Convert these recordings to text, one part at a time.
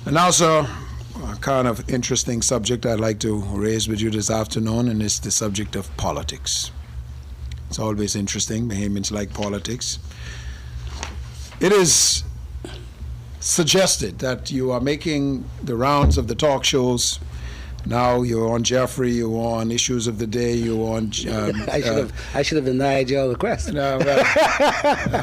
And also, a kind of interesting subject I'd like to raise with you this afternoon, and it's the subject of politics. It's always interesting. Bahamians like politics. It is suggested that you are making the rounds of the talk shows. Now you're on Jeffrey, you're on Issues of the Day, you're on... I should have denied your request. No, well,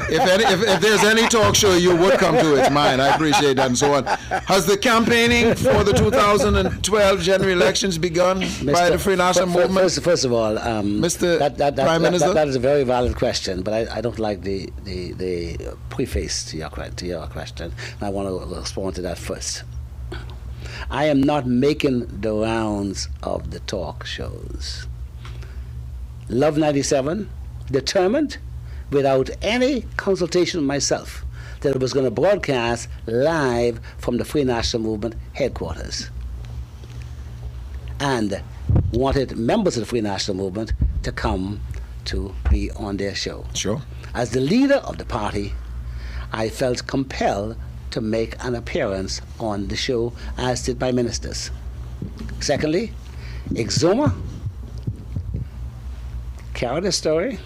if there's any talk show you would come to, it's mine. I appreciate that and so on. Has the campaigning for the 2012 general elections begun by the Free National Movement? First of all, Mr. Prime Minister? That is a very valid question, but I don't like the preface to your question. I want to respond to that first. I am not making the rounds of the talk shows. Love 97 determined, without any consultation with myself, that it was going to broadcast live from the Free National Movement headquarters, and wanted members of the Free National Movement to come to be on their show. Sure. As the leader of the party, I felt compelled to make an appearance on the show, as did my ministers. Secondly, Exuma carried a story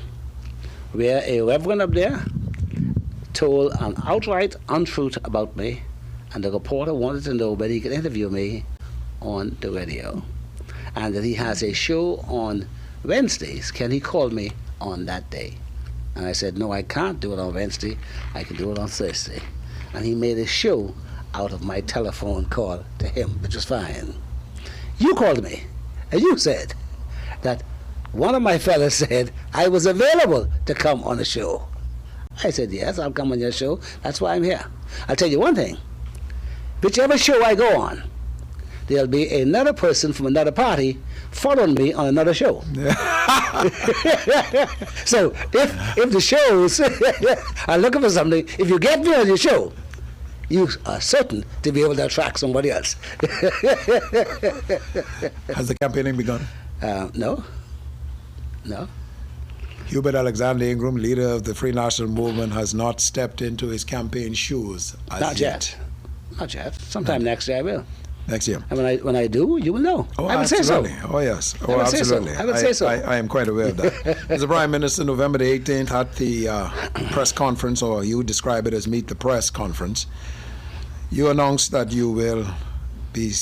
where a reverend up there told an outright untruth about me, and the reporter wanted to know whether he could interview me on the radio, and that he has a show on Wednesdays. Can he call me on that day? And I said, no, I can't do it on Wednesday. I can do it on Thursday. And he made a show out of my telephone call to him, which was fine. You called me, and you said that one of my fellas said I was available to come on the show. I said, yes, I'll come on your show. That's why I'm here. I'll tell you one thing. Whichever show I go on, there'll be another person from another party following me on another show. So if the shows are looking for something, if you get me on your show, you are certain to be able to attract somebody else. Has the campaigning begun? No. Hubert Alexander Ingraham, leader of the Free National Movement, has not stepped into his campaign shoes as Not yet. Not yet. Sometime next year I will. Next year. And when I do, you will know. Oh, I would say so. Oh, yes. Oh, I would absolutely. say so. I would say so. I am quite aware of that. Mr. Prime Minister, November the 18th, at the press conference, or you describe it as Meet the Press conference, you announced that you will be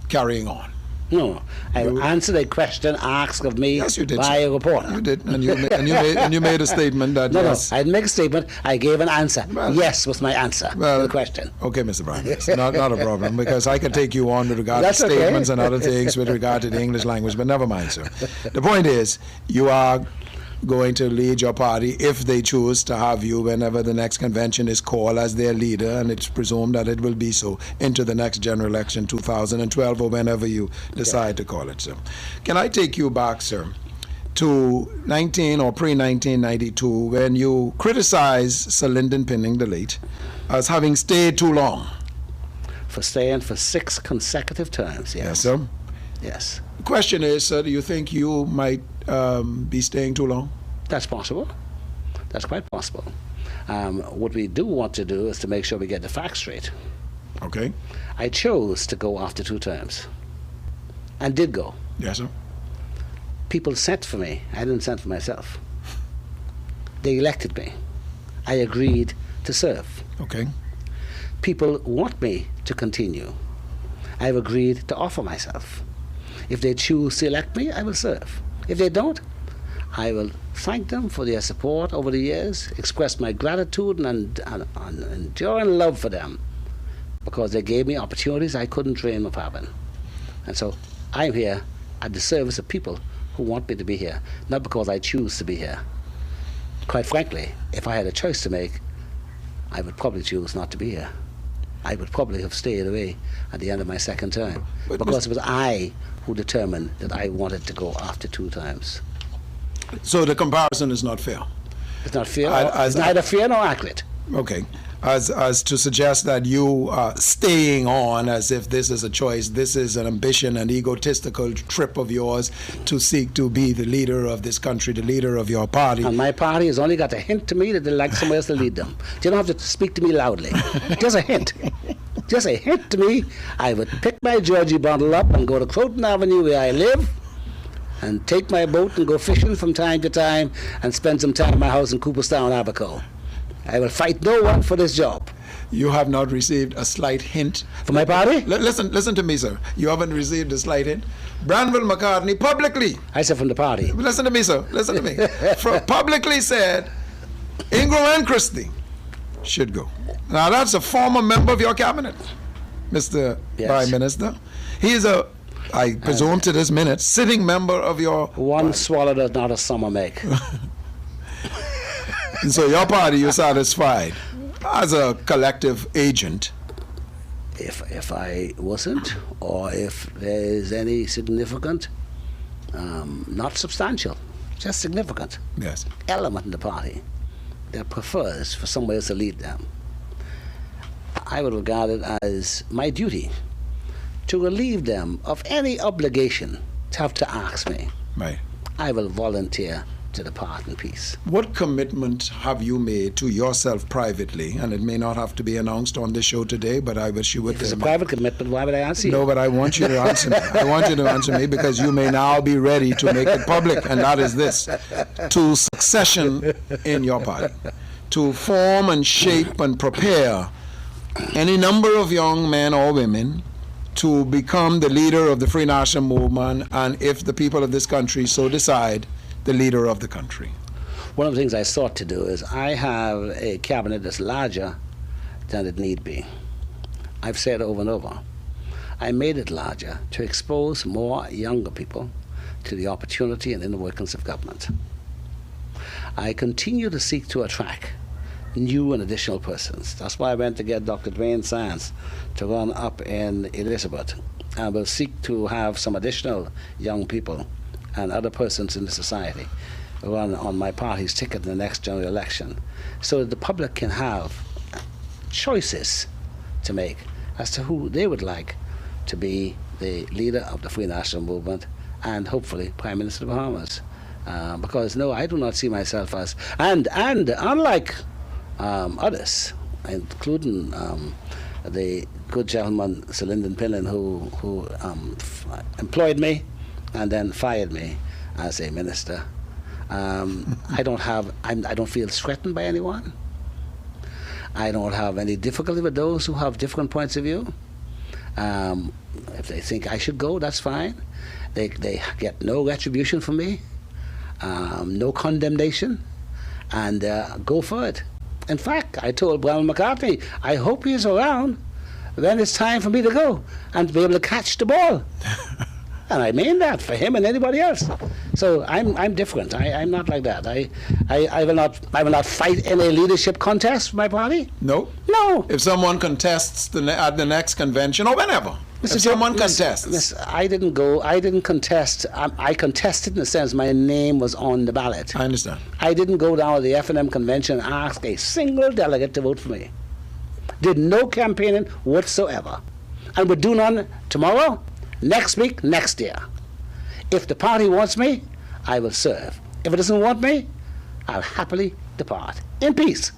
carrying on. No, I answered a question asked of me by a reporter. You did, and you made a statement that yes. No, I didn't make a statement. I gave an answer. Well, yes was my answer to the question. Okay, Mr. Brown, it's not a problem, because I can take you on with regard to statements and other things with regard to the English language, but never mind, sir. The point is, you are going to lead your party, if they choose to have you whenever the next convention is called, as their leader, and it's presumed that it will be so, into the next general election 2012 or whenever you decide to call it, sir. Can I take you back, sir, to pre-1992, when you criticized Sir Lyndon Pinning the late as having stayed too long? For staying for 6 consecutive terms, yes. Yes, sir? Yes. The question is, sir, do you think you might be staying too long? That's possible. That's quite possible. What we do want to do is to make sure we get the facts straight. Okay. I chose to go after 2 terms, and did go. Yes, sir. People sent for me. I didn't send for myself. They elected me. I agreed to serve. Okay. People want me to continue. I've agreed to offer myself. If they choose to elect me, I will serve. If they don't, I will thank them for their support over the years, express my gratitude and enduring love for them, because they gave me opportunities I couldn't dream of having. And so I'm here at the service of people who want me to be here, not because I choose to be here. Quite frankly, if I had a choice to make, I would probably choose not to be here. I would probably have stayed away at the end of my 2nd term, because it was I who determined that I wanted to go after 2 times. So the comparison is not fair? It's not fair. It's neither fair nor accurate. Okay. As to suggest that you are staying on as if this is a choice, this is an ambition, an egotistical trip of yours to seek to be the leader of this country, the leader of your party. And my party has only got a hint to me that they'd like somebody else to lead them. You don't have to speak to me loudly. Just a hint. just a hint to me, I would pick my Georgie bundle up and go to Croton Avenue where I live and take my boat and go fishing from time to time and spend some time at my house in Cooperstown, Abaco. I will fight no one for this job. You have not received a slight hint. For my party? Listen to me, sir. You haven't received a slight hint. Branville McCartney publicly. I said from the party. Listen to me, sir. Listen to me. Publicly said Ingram and Christie should go. Now, that's a former member of your cabinet, Mr. Yes. Prime Minister. He is I presume to this minute, sitting member of your... One swallow does not a summer make. And so your party, you're satisfied as a collective agent. If I wasn't, or if there is any significant, not substantial, just significant Yes. element in the party that prefers for somebody else to lead them, I would regard it as my duty to relieve them of any obligation to have to ask me. Right. I will volunteer to depart in peace. What commitment have you made to yourself privately? And it may not have to be announced on this show today, but I wish you would. If it's a private commitment, why would I answer you? No, but I want you to answer me. I want you to answer me because you may now be ready to make it public, and that is this: to succession in your party, to form and shape and prepare any number of young men or women to become the leader of the Free National Movement, and if the people of this country so decide, the leader of the country. One of the things I sought to do is I have a cabinet that's larger than it need be. I've said over and over, I made it larger to expose more younger people to the opportunity and inner workings of government. I continue to seek to attract new and additional persons. That's why I went to get Dr. Dwayne Sands to run up in Elizabeth, and will seek to have some additional young people and other persons in the society run on my party's ticket in the next general election, so that the public can have choices to make as to who they would like to be the leader of the Free National Movement and hopefully Prime Minister of the Bahamas. Because no, I do not see myself as, and unlike others, including the good gentleman Sir Lyndon Pinlan, who employed me and then fired me as a minister. I don't feel threatened by anyone. I don't have any difficulty with those who have different points of view. If they think I should go, that's fine. They get no retribution from me, no condemnation, and go for it. In fact, I told Brown McCartney, I hope he's around when it's time for me to go and to be able to catch the ball. And I mean that for him and anybody else. So I'm different. I'm not like that. I will not fight in a leadership contest for my party. No? No. If someone contests at the next convention or whenever, if someone contests. I didn't go. I didn't contest. I contested in the sense my name was on the ballot. I understand. I didn't go down to the F&M convention and ask a single delegate to vote for me. Did no campaigning whatsoever. And would do none tomorrow, next week, next year. If the party wants me, I will serve. If it doesn't want me, I'll happily depart in peace.